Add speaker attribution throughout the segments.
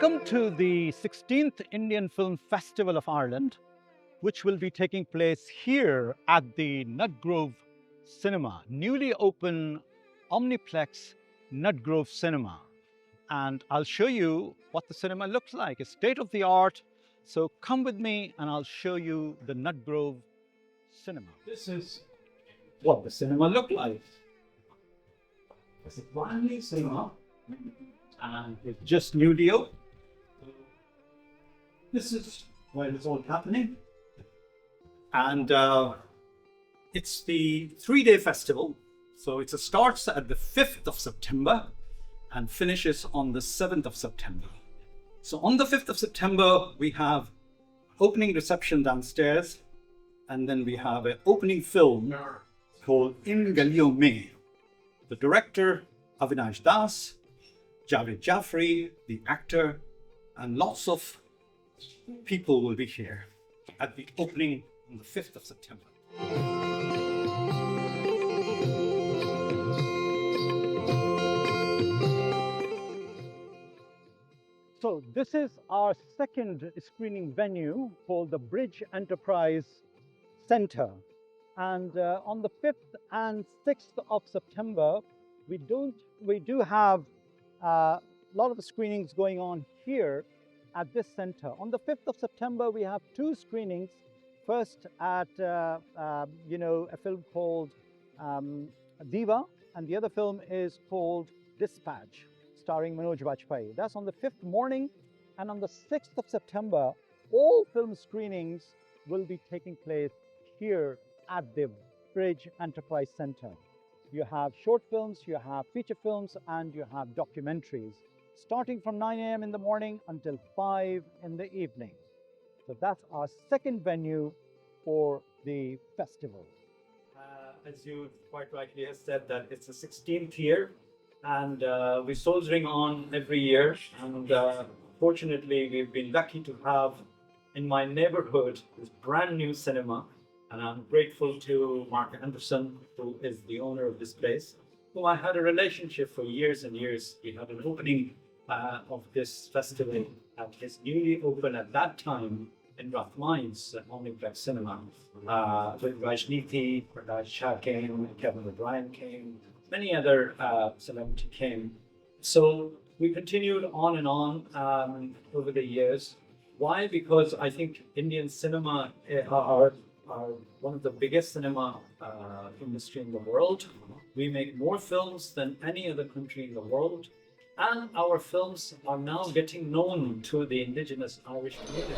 Speaker 1: Welcome to the 16th Indian Film Festival of Ireland, which will be taking place here at the Nutgrove Cinema, newly open Omniplex Nutgrove Cinema. And I'll show you what the cinema looks like. It's state of the art. So come with me and I'll show you the Nutgrove Cinema. This is what the cinema looked like. It's a brand new cinema and it's just newly opened. This is where it's all happening. And it's the 3-day festival. So it starts at the 5th of September and finishes on the 7th of September. So on the 5th of September, we have opening reception downstairs. And then we have an opening film called In Galiyon Mein. The director, Avinash Das, Javed Jaffrey, the actor, and lots of people will be here at the opening on the 5th of September. So this is our second screening venue called the Bridge Enterprise Center. And on the 5th and 6th of September, we do have a lot of screenings going on here at this center. On the 5th of September, we have 2 screenings. First at a film called Diva, and the other film is called Dispatch, starring Manoj Bajpayee. That's on the 5th morning. And on the 6th of September, all film screenings will be taking place here at the Bridge Enterprise Center. You have short films, you have feature films, and you have documentaries, starting from 9 a.m. in the morning until 5 in the evening. So that's our second venue for the festival. As you quite rightly have said, that it's the 16th year, and we're soldiering on every year. And fortunately, we've been lucky to have in my neighborhood this brand new cinema. And I'm grateful to Mark Anderson, who is the owner of this place, who I had a relationship for years and years. We had an opening of this festival at his newly opened at that time in Rathmines Omniplex Cinema. With Rajniti, Prakash Shah came, Kevin O'Brien came, many other celebrities came. So we continued on and on over the years. Why? Because I think Indian cinema are one of the biggest cinema industry in the world. We make more films than any other country in the world. And our films are now getting known to the indigenous Irish community.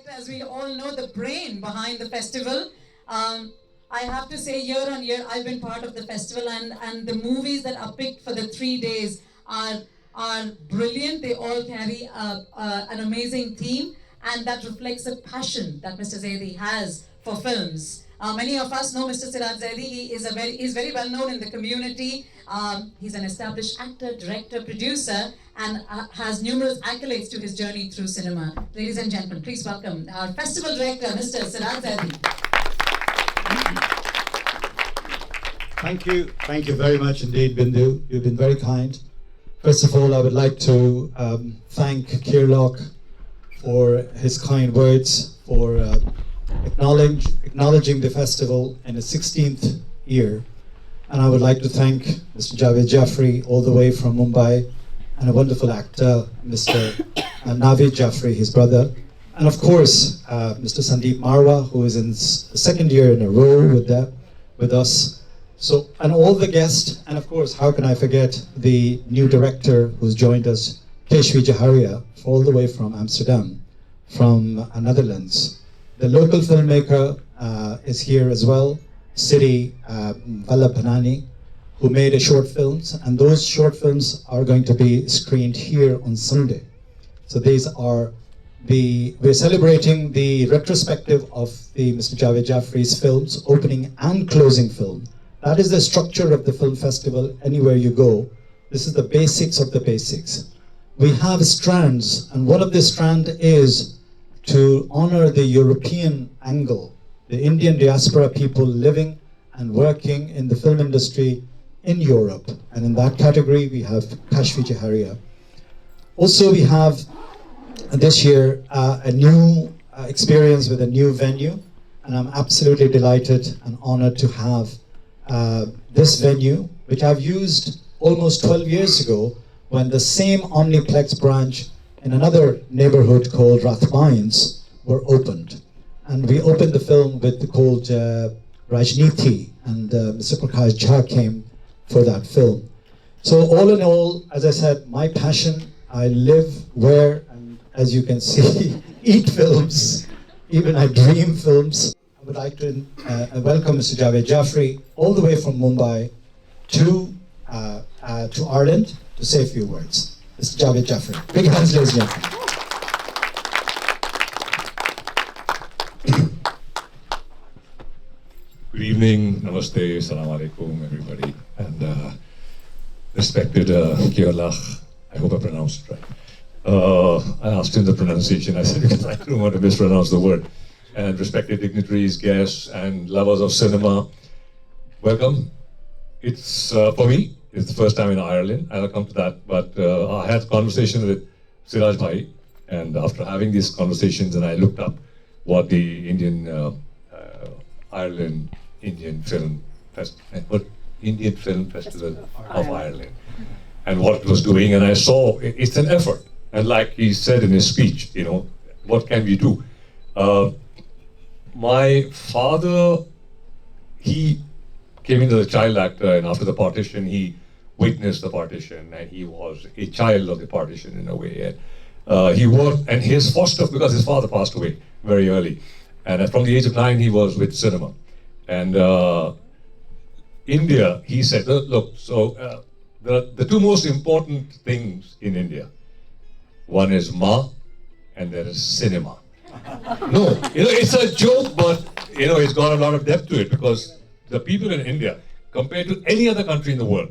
Speaker 2: As we all know, the brain behind the festival. I have to say, year on year, I've been part of the festival, and the movies that are picked for the 3 days are brilliant. They all carry an amazing theme, and that reflects the passion that Mr. Zaidi has for films. Many of us know Mr. Siraj Zaidi. He's very well known in the community. He's an established actor, director, producer, and has numerous accolades to his journey through cinema. Ladies and gentlemen, please welcome our festival director, Mr. Siraj Zaidi.
Speaker 3: Thank you very much indeed, Bindu. You've been very kind. First of all, I would like to thank Kirloch for his kind words, for acknowledging the festival in its 16th year. And I would like to thank Mr. Javed Jaffrey, all the way from Mumbai, and a wonderful actor, Mr. Naveed Jaffrey, his brother. And of course, Mr. Sandeep Marwa, who is in the second year in a row with us. So, and all the guests, and of course, how can I forget the new director who's joined us, Keshvi Jaharia, all the way from Amsterdam, from Netherlands. The local filmmaker is here as well, Siri Vallabhanani, who made a short films, and those short films are going to be screened here on Sunday. So these are we're celebrating the retrospective of the Mr. Javed Jaffrey's films, opening and closing film. That is the structure of the film festival anywhere you go. This is the basics of the basics. We have strands, and one of the strands is to honor the European angle, the Indian diaspora people living and working in the film industry in Europe. And in that category, we have Kashfi Jaharia. Also, we have this year a new experience with a new venue, and I'm absolutely delighted and honored to have this venue, which I've used almost 12 years ago when the same Omniplex branch in another neighborhood called Rathmines were opened. And we opened the film with called Rajniti, and Mr. Prakash Jha came for that film. So all in all, as I said, my passion, I live, wear, and as you can see, eat films, even I dream films. I would like to welcome Mr. Javed Jaffrey all the way from Mumbai to Ireland to say a few words. Mr. Javed Jaffrey. Big hands, ladies and gentlemen.
Speaker 4: Good evening, namaste, salam alaikum, everybody, and respected Kirloch, I hope I pronounced it right. I asked him the pronunciation, I said, because I don't want to mispronounce the word. And respected dignitaries, guests, and lovers of cinema, welcome. It's, for me, it's the first time in Ireland, and I'll come to that, but I had a conversation with Siraj Bhai, and after having these conversations, and I looked up what the Ireland Indian Film Festival of Ireland, and what it was doing, and I saw it's an effort. And like he said in his speech, you know, what can we do? My father, he came into the child actor, and after the partition, he witnessed the partition, and he was a child of the partition in a way. And he worked, and his foster, because his father passed away very early, and from the age of 9, he was with cinema. And India, he said, look, so the two most important things in India, one is Ma, and there is cinema. No, you know, it's a joke, but you know, it's got a lot of depth to it, because the people in India, compared to any other country in the world,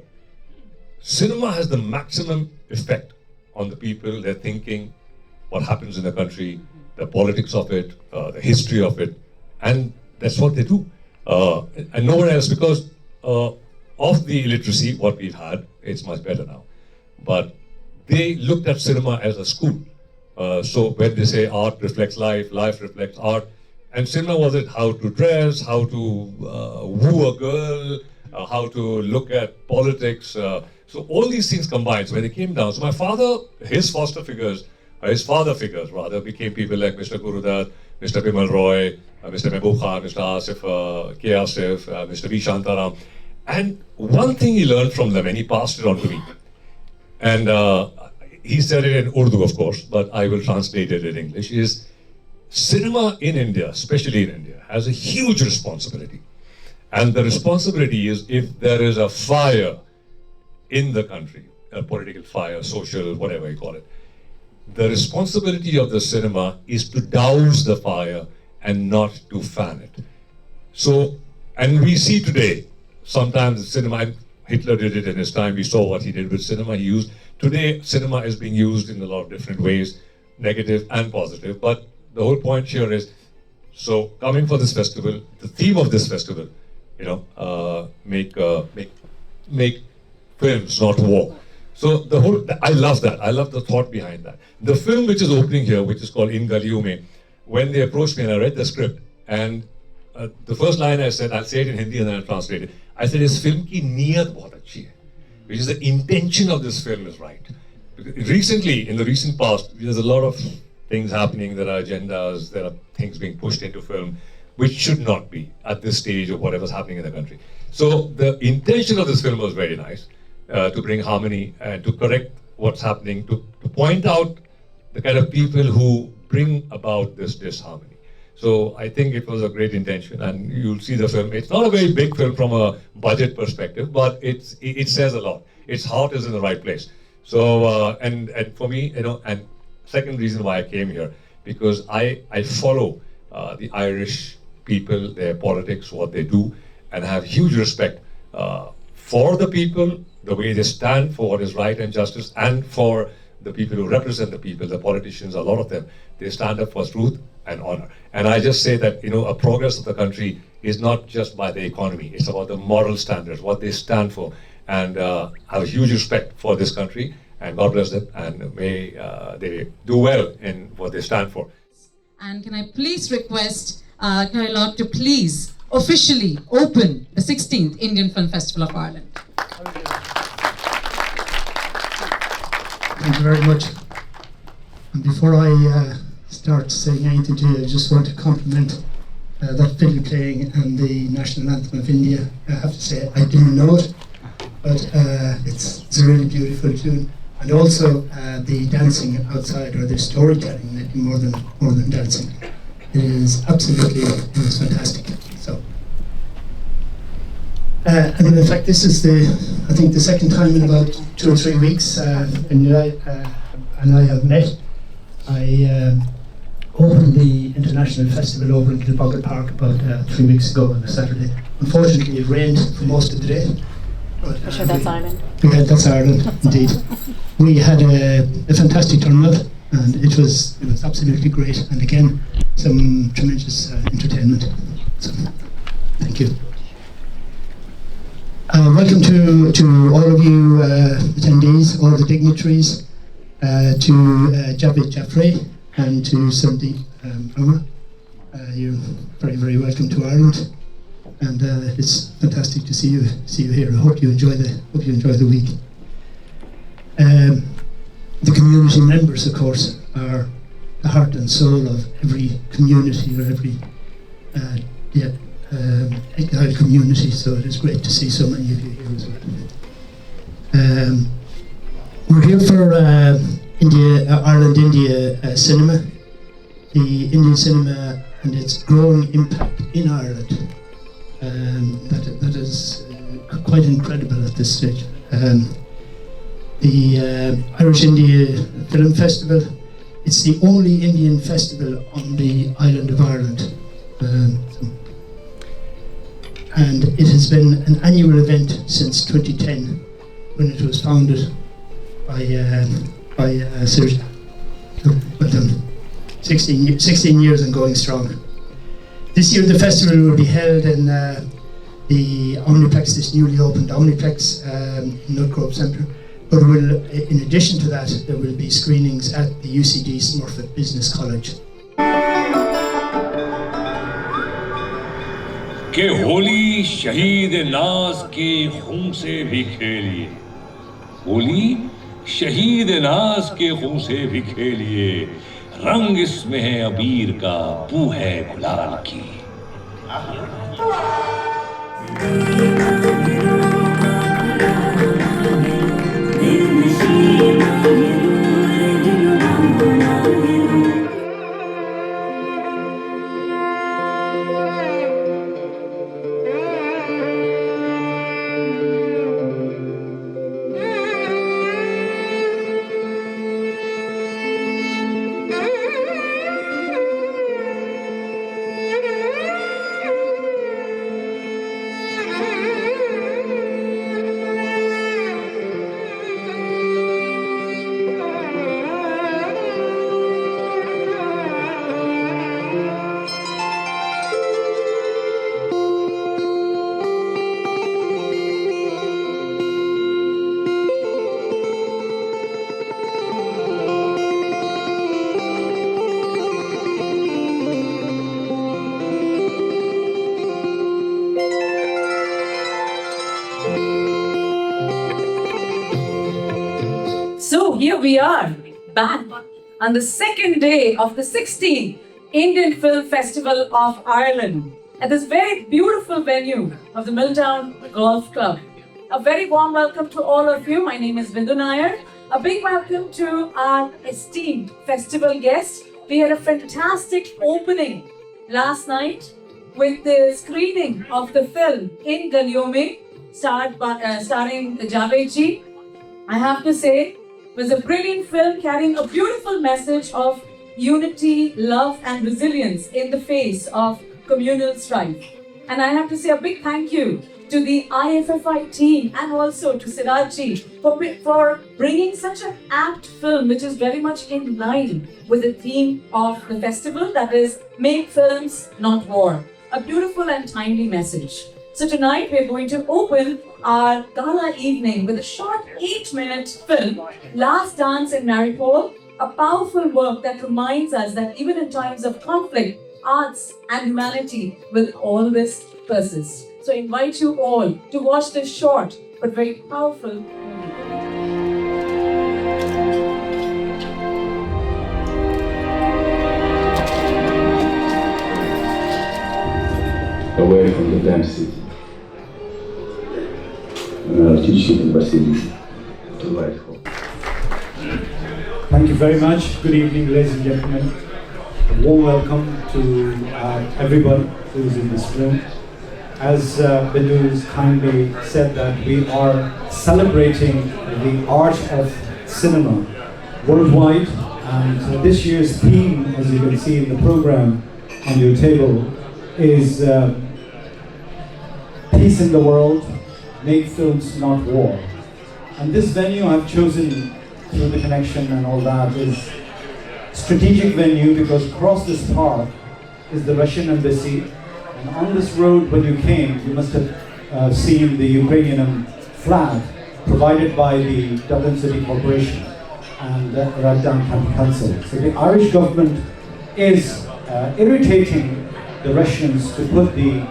Speaker 4: cinema has the maximum effect on the people, their thinking, what happens in the country, the politics of it, the history of it, and that's what they do. And nowhere else, because of the illiteracy, what we've had, it's much better now. But they looked at cinema as a school. So when they say art reflects life, life reflects art, and cinema was it how to dress, how to woo a girl, how to look at politics. So all these things combined. So when they came down, so my father, his father figures rather, became people like Mr. Gurudat, Mr. Bimal Roy, Mr. Mehboob Khan, Mr. Asif, K. Asif, Mr. V. Shantaram. And one thing he learned from them, and he passed it on to me. And he said it in Urdu, of course, but I will translate it in English, is cinema in India, especially in India, has a huge responsibility. And the responsibility is if there is a fire in the country, a political fire, social, whatever you call it, the responsibility of the cinema is to douse the fire and not to fan it. So, and we see today, sometimes cinema, Hitler did it in his time, we saw what he did with cinema, today cinema is being used in a lot of different ways, negative and positive, but the whole point here is, so coming for this festival, the theme of this festival, make films, not war. So I love that. I love the thought behind that. The film which is opening here, which is called In Galiyon Mein, when they approached me and I read the script, and the first line I said, I'll say it in Hindi and then I'll translate it. I said, "Is film ki niyat bahut achhi hai," which is the intention of this film is right. Recently, in the recent past, there's a lot of things happening. There are agendas, there are things being pushed into film, which should not be at this stage of whatever's happening in the country. So the intention of this film was very nice, to bring harmony and to correct what's happening, to point out the kind of people who bring about this disharmony. So I think it was a great intention, and you'll see the film. It's not a very big film from a budget perspective, but it says a lot. Its heart is in the right place. So and for me, and second reason why I came here, because I follow the Irish people, their politics, what they do, and have huge respect for the people, the way they stand for what is right and justice, and for the people who represent the people, the politicians, a lot of them, they stand up for truth and honor. And I just say that, a progress of the country is not just by the economy, it's about the moral standards, what they stand for. And I have a huge respect for this country, and God bless them, and may they do well in what they stand for.
Speaker 2: And can I please request Kailot to please officially open the 16th Indian Film Festival of Ireland.
Speaker 5: Thank you very much. And before I start saying anything to you, I just want to compliment that fiddle playing and the national anthem of India. I have to say, I didn't know it, but it's a really beautiful tune. And also the dancing outside, or the storytelling, maybe more than dancing. It is fantastic. So, and in fact, this is I think the second time in about 2 or 3 weeks, and I have met. I opened the international festival over in Kilboggan Park about 3 weeks ago on a Saturday. Unfortunately, it rained for most of the day. But,
Speaker 6: sure that's Ireland.
Speaker 5: That's Ireland, indeed. We had a fantastic turnout, and it was absolutely great. And again, some tremendous entertainment. So, thank you. Welcome to all of you attendees, all the dignitaries, to Javid Jaffrey and to Sandeep Amar. You're very, very welcome to Ireland, and it's fantastic to see you here. I hope you enjoy the week. The community members, of course, are the heart and soul of every community, or every community. So it is great to see so many of you here as well. We're here for Ireland-India cinema, the Indian cinema and its growing impact in Ireland. That is quite incredible at this stage. The Irish India Film Festival, it's the only Indian festival on the island of Ireland. And it has been an annual event since 2010, when it was founded by Siraj. Well done. 16 years and going strong. This year the festival will be held in the Omniplex, this newly opened Omniplex in Nutgrove Centre. But in addition to that, there will be screenings at the UCD Smurfit Business College.
Speaker 7: कि होली शहीद नाज के खून से भी खेलिए, होली शहीद नाज के खून से भी खेलिए, रंग इसमें है अबीर का, बू है गुलाल की.
Speaker 2: here we are, back on the second day of the 16th Indian Film Festival of Ireland at this very beautiful venue of the Milltown Golf Club. A very warm welcome to all of you. My name is Bindu Nair. A big welcome to our esteemed festival guests. We had a fantastic opening last night with the screening of the film In Galiyon Mein, starring Javed. I have to say, it was a brilliant film carrying a beautiful message of unity, love and resilience in the face of communal strife. And I have to say a big thank you to the IFFI team and also to Siraj for bringing such an apt film which is very much in line with the theme of the festival, that is, make films, not war. A beautiful and timely message. So tonight we're going to open our gala evening with a short 8-minute film, Last Dance in Mariupol, a powerful work that reminds us that even in times of conflict, arts and humanity will always persist. So I invite you all to watch this short but very powerful movie.
Speaker 6: Away from the damn city. Teach you to life.
Speaker 3: Thank you very much. Good evening, ladies and gentlemen. A warm welcome to everybody who's in this room. As Bindu has kindly said, that we are celebrating the art of cinema worldwide, and this year's theme, as you can see in the program on your table, is peace in the world, make films, not war. And this venue I've chosen through the connection and all that is strategic venue because across this park is the Russian embassy, and on this road when you came you must have seen the Ukrainian flag provided by the Dublin City Corporation and the Raddan County Council. So the Irish government is irritating the Russians to put the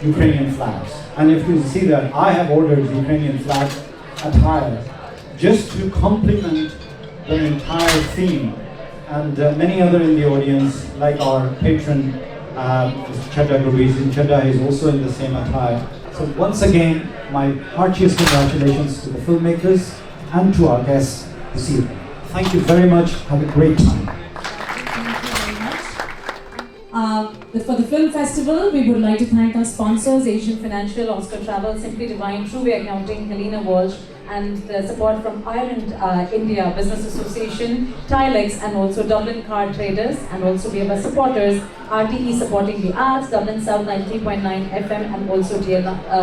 Speaker 3: Ukrainian flags. And if you see that, I have ordered Ukrainian flag attire just to complement the entire theme. And many other in the audience, like our patron, Mr. Chadda Gurbeesin. Chadda is also in the same attire. So once again, my heartiest congratulations to the filmmakers and to our guests this evening. Thank you very much. Have a great time.
Speaker 2: For the film festival, we would like to thank our sponsors, Asian Financial, Oscar Travel, Simply Divine, True Way Accounting, Helena Walsh, and the support from Ireland India Business Association, Tilex, and also Dublin Car Traders. And also we have our supporters, RTE supporting the arts, Dublin South 93.9 FM, and also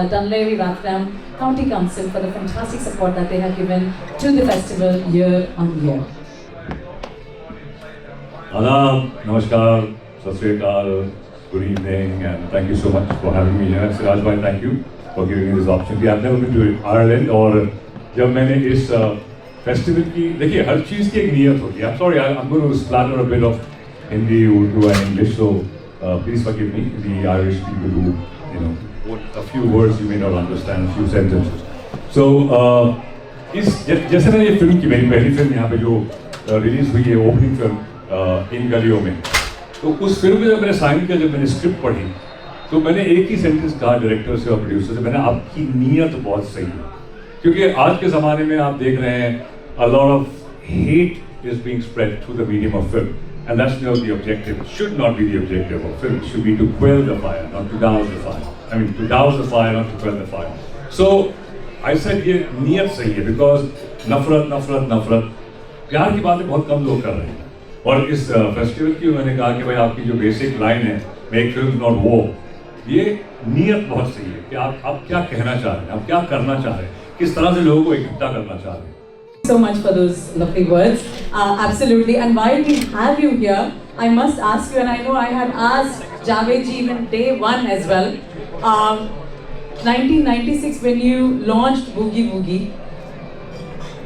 Speaker 2: Dunleary Rathdown County Council for the fantastic support that they have given to the festival year on year.
Speaker 7: Adab, Namaskar, Sat Sri Akal, good evening, and thank you so much for having me here. Siraj bhai, thank you for giving me this opportunity. I've never been to Ireland, और जब मैंने इस festival की देखिए हर चीज़ की एक नियत होती है. I'm sorry, I'm going to splatter a bit of Hindi, Urdu, and English, so please forgive me, the Irish people who, a few words you may not understand, a few sentences. So जैसे मैंने ये film की मेरी पहली film यहाँ पे जो release हुई है, ओपनिंग फिल्म इन गलियों में, तो उस फिल्म में जब मैंने साइन किया, जब मैंने स्क्रिप्ट पढ़ी, तो मैंने एक ही सेंटेंस कहा डायरेक्टर से और प्रोड्यूसर से, मैंने आपकी नीयत बहुत सही है, क्योंकि आज के ज़माने में आप देख रहे हैं a lot of hate is being spread through the medium of film, and that's not the objective. It should not be the objective of film. It should be to quell the fire, not to douse the fire. I mean, to douse the fire, not to quell the fire. So I said ये नीयत सही है, because नफरत नफरत नफरत प्यार की बातें बहुत कम लोग कर रहे हैं. और इस फेस्टिवल की मैंने कहा कि भाई आपकी जो बेसिक लाइन है, मेक फिल्म नॉट वॉर, ये नीयत बहुत सही है कि आप क्या कहना चाह रहे हैं, आप क्या करना चाह रहे हैं, किस तरह से लोगों को इकट्ठा करना चाह रहे हैं.
Speaker 2: So much for those lovely words. Absolutely. And while we have you here, I must ask you, and I know I had asked Javed ji even day one as well. 1996, when you launched Boogie Woogie,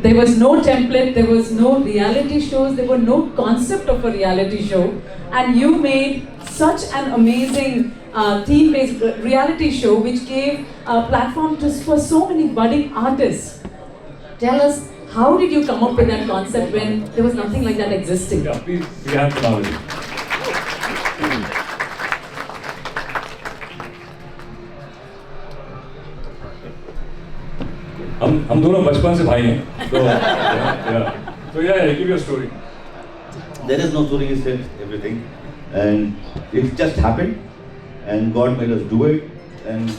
Speaker 2: there was no template, there was no reality shows, there were no concept of a reality show, and you made such an amazing theme-based reality show which gave a platform for so many budding artists. Tell us, How did you come up with that concept when there was nothing like that existing?
Speaker 7: Yeah, please, we have to now. हम दोनों बचपन से भाई हैं तो give you a story.
Speaker 8: There is no story, he said everything, and it just happened, and God made us do it, and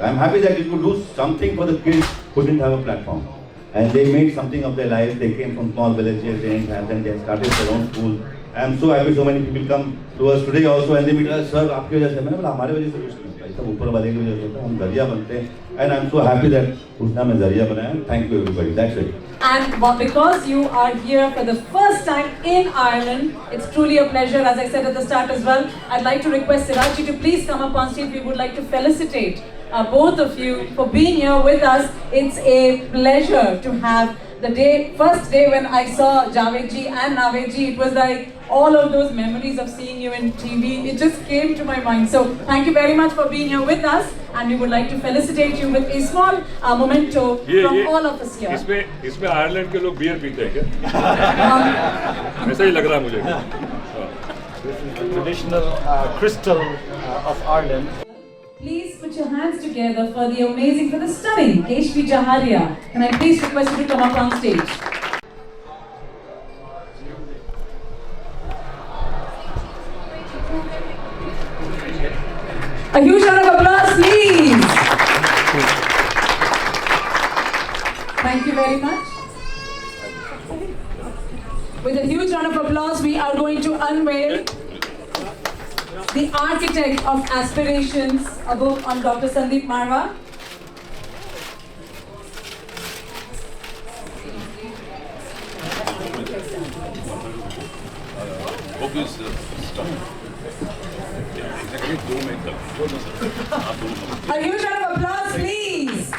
Speaker 8: I'm happy that we could do something for the kids who didn't have a platform, and they made something of their life. They came from small villages, they didn't have them, they started their own school. I'm so happy so many people come to us today also, and they meet us, sir, आपकी वजह से, मैंने बोला हमारे वजह से कुछ नहीं होता, सब ऊपर वाले की वजह से होता है, हम जरिया बनते हैं, and I'm so happy that उसने हमें जरिया बनाया. Thank you everybody. That's it.
Speaker 2: And because you are here for the first time in Ireland, it's truly a pleasure. As I said at the start as well, I'd like to request Siraj to please come up on stage. We would like to felicitate both of you for being here with us. It's a pleasure to have the first day when I saw Javed ji and Naved ji, it was like all of those memories of seeing you in TV, it just came to my mind. So thank you very much for being here with us, and we would like to felicitate you with a small memento from all of us here.
Speaker 7: इसमें Ireland के लोग beer पीते हैं क्या? ऐसा ही लग रहा है मुझे.
Speaker 1: This is the traditional crystal of Ireland.
Speaker 2: Please put your hands together for the stunning Keshvi Jaharia. Can I please request you to come up on stage? A huge round of applause, please. Thank you very much. With a huge round of applause, we are going to unveil the Architect of Aspirations, a book on Dr. Sandeep Marwa. A huge round of applause, please.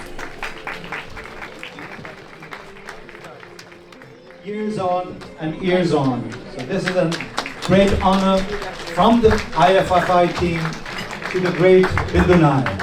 Speaker 3: Years on and years on. So this is a great honor from the IFFI team to the great Bindu Nair.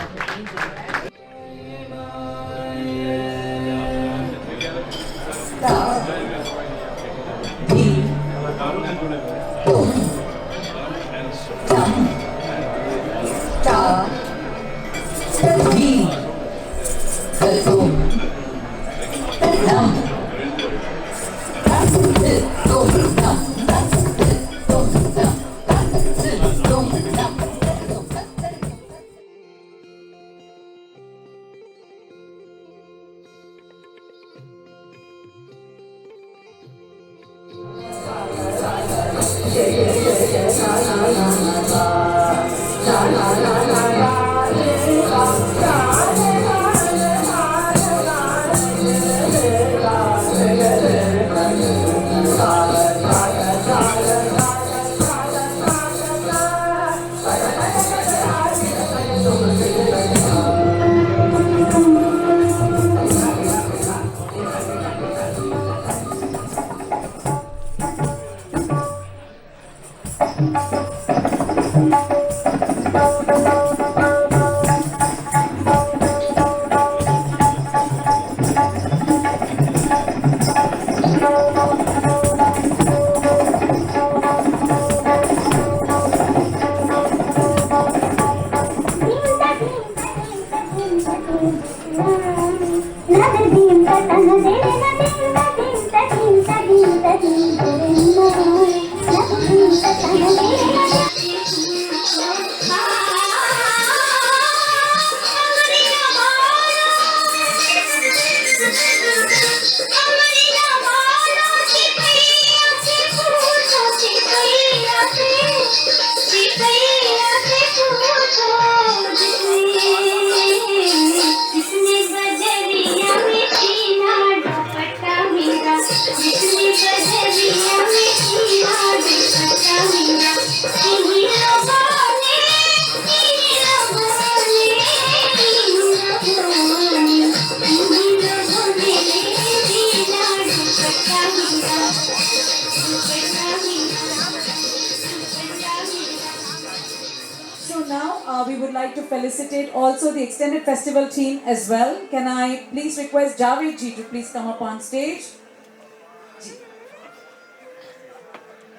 Speaker 2: We would like to felicitate also the extended festival team as well. Can I please request Javed ji to please come up on stage?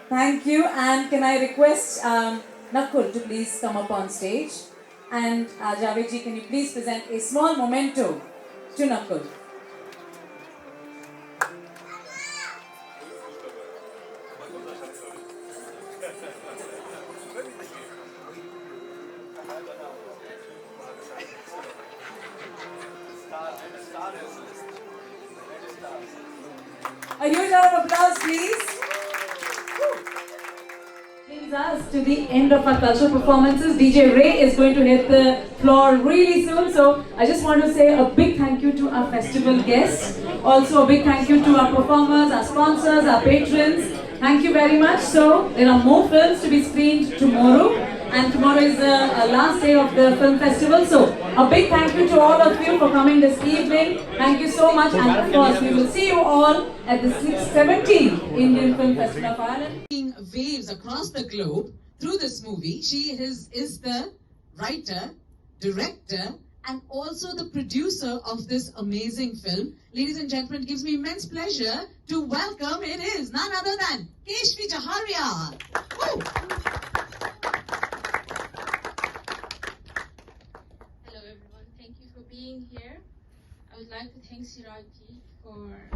Speaker 2: Thank you. And can I request Nakul to please come up on stage? And Javed ji, can you please present a small memento to Nakul? A huge round of applause, please. Brings us to the end of our cultural performances. DJ Ray is going to hit the floor really soon. So I just want to say a big thank you to our festival guests. Also a big thank you to our performers, our sponsors, our patrons. Thank you very much. So there are more films to be screened tomorrow. And tomorrow is the last day of the film festival. So a big thank you to all of you for coming this evening. Thank you so much. And of course, we will see you all at the 17th Indian Film Festival of Ireland. Waves across the globe through this movie. She is the writer, director, and also the producer of this amazing film. Ladies and gentlemen, it gives me immense pleasure to welcome, it is none other than Keshvi Jaharia. Woo!
Speaker 9: Hello everyone, thank you for being here. I would like to thank Siraj ji for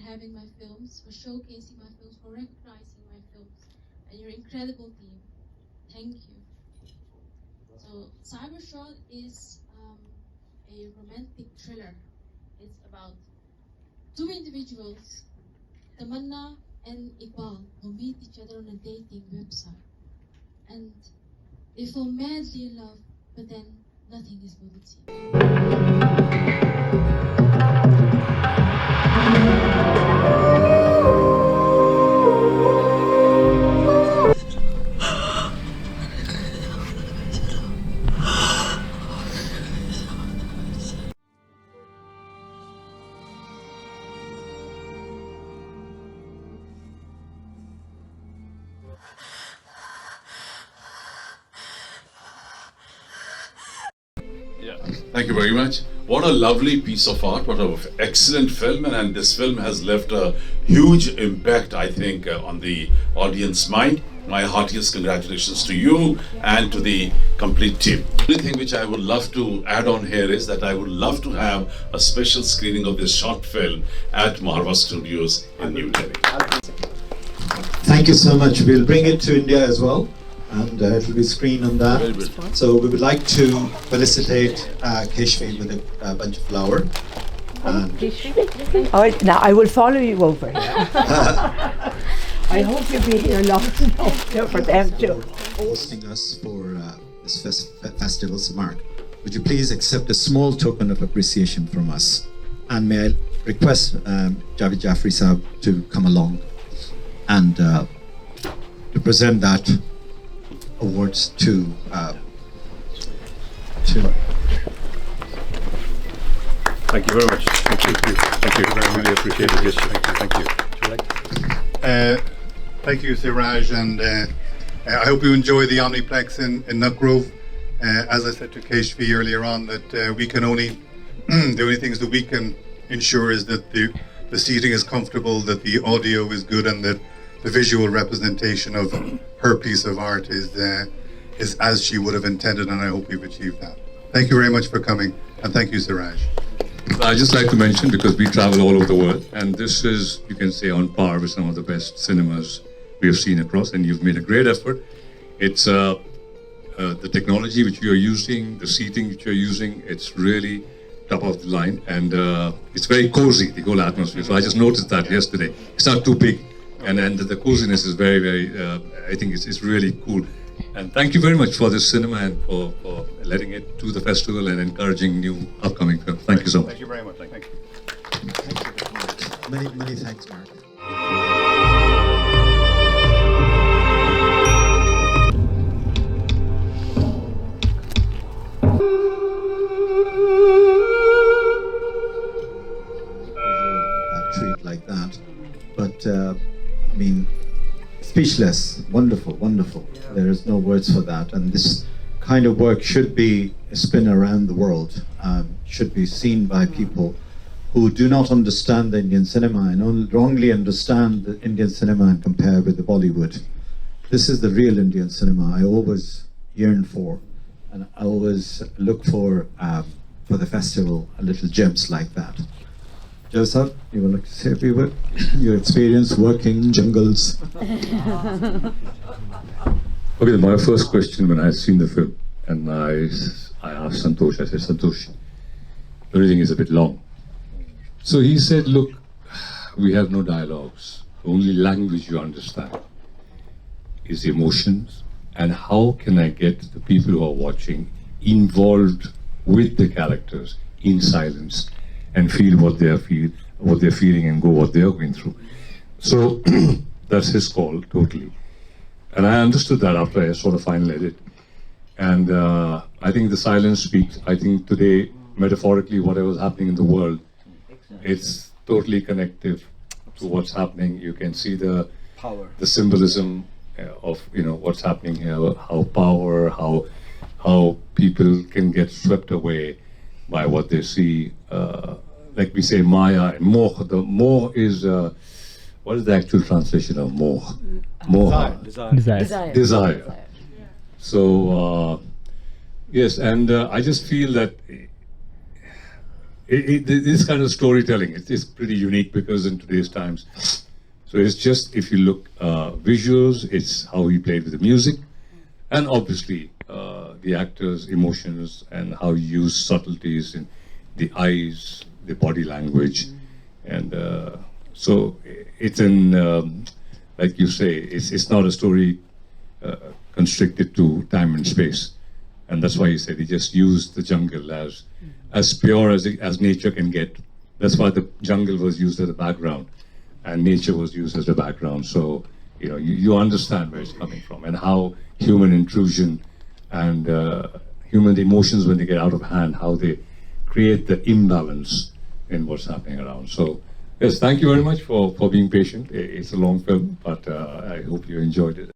Speaker 9: having my films, for showcasing my films, for recognizing my films, and your incredible team. Thank you. So, Cybershot is a romantic thriller. It's about two individuals, Tamanna and Iqbal, who meet each other on a dating website. And they fall madly in love, but then nothing is what it seems.
Speaker 10: Thank you very much. What a lovely piece of art, what an excellent film, and this film has left a huge impact, I think, on the audience mind. My heartiest congratulations to you and to the complete team. The only thing which I would love to add on here is that I would love to have a special screening of this short film at Marva Studios in New Delhi.
Speaker 3: Thank you so much. We'll bring it to India as well, and it will be screened on that. So we would like to felicitate Keshvi with a bunch of flower.
Speaker 11: Oh, now I will follow you over here. I hope you'll be here long enough for them too.
Speaker 3: Hosting us for this festival, so Mark, would you please accept a small token of appreciation from us? And may I request Javed Jaffrey Saab to come along and to present that awards to
Speaker 12: Thank you very much. Thank you. Thank you. I really appreciate it. Yes, thank you. Thank you, Siraj, and I hope you enjoy the Omniplex in Nutgrove. As I said to Keshvi earlier on, that we can only the only things that we can ensure is that the seating is comfortable, that the audio is good, and that the visual representation of her piece of art is as she would have intended, and I hope we've achieved that. Thank you very much for coming, and thank you, Siraj.
Speaker 4: I'd just like to mention, because we travel all over the world, and this is, you can say, on par with some of the best cinemas we have seen across, and you've made a great effort. It's the technology which you're using, the seating which you're using, it's really top of the line, and it's very cozy, the whole atmosphere. So I just noticed that yesterday. It's not too big, and the coziness is very, very, I think it's really cool. And thank you very much for this cinema and for letting it to the festival and encouraging new upcoming films. Thank you so much.
Speaker 12: Thank you very much. Thank you.
Speaker 3: Many thanks, Mark. A treat like that, but I mean, speechless, wonderful. There is no words for that, and this kind of work should be a spin around the world, should be seen by people who do not understand the Indian cinema and wrongly understand the Indian cinema and compare with the Bollywood. This is the real Indian cinema I always yearn for, and I always look for the festival, little gems like that. Joseph, you would like to say a few words? Your experience working in jungles.
Speaker 4: Okay, my first question when I seen the film, and I asked Santosh, I said, Santosh, everything is a bit long. So he said, look, we have no dialogues. The only language you understand is emotions, and how can I get the people who are watching involved with the characters in silence and feel what they're feeling and go what they're going through. So that's his call, totally. And I understood that after I saw the final edit. And I think the silence speaks. I think today, metaphorically, whatever's happening in the world, it's totally connective to what's happening. You can see the power, the symbolism of what's happening here, how power, how people can get swept away by what they see. Like we say, Maya and Moh. The Moh is what is the actual translation of Moh? Moha. Desire. So yes, and I just feel that this kind of storytelling is pretty unique because in today's times. So it's just, if you look visuals, it's how he played with the music, and obviously the actors' emotions and how he used subtleties in the eyes, the body language, and so it's like you say, it's not a story constricted to time and space, and that's why he said he just used the jungle as pure as nature can get. That's why the jungle was used as a background, and nature was used as a background. So you understand where it's coming from and how human intrusion and human emotions, when they get out of hand, how they create the imbalance in what's happening around. So yes, thank you very much for being patient. It's a long film, but I hope you enjoyed it.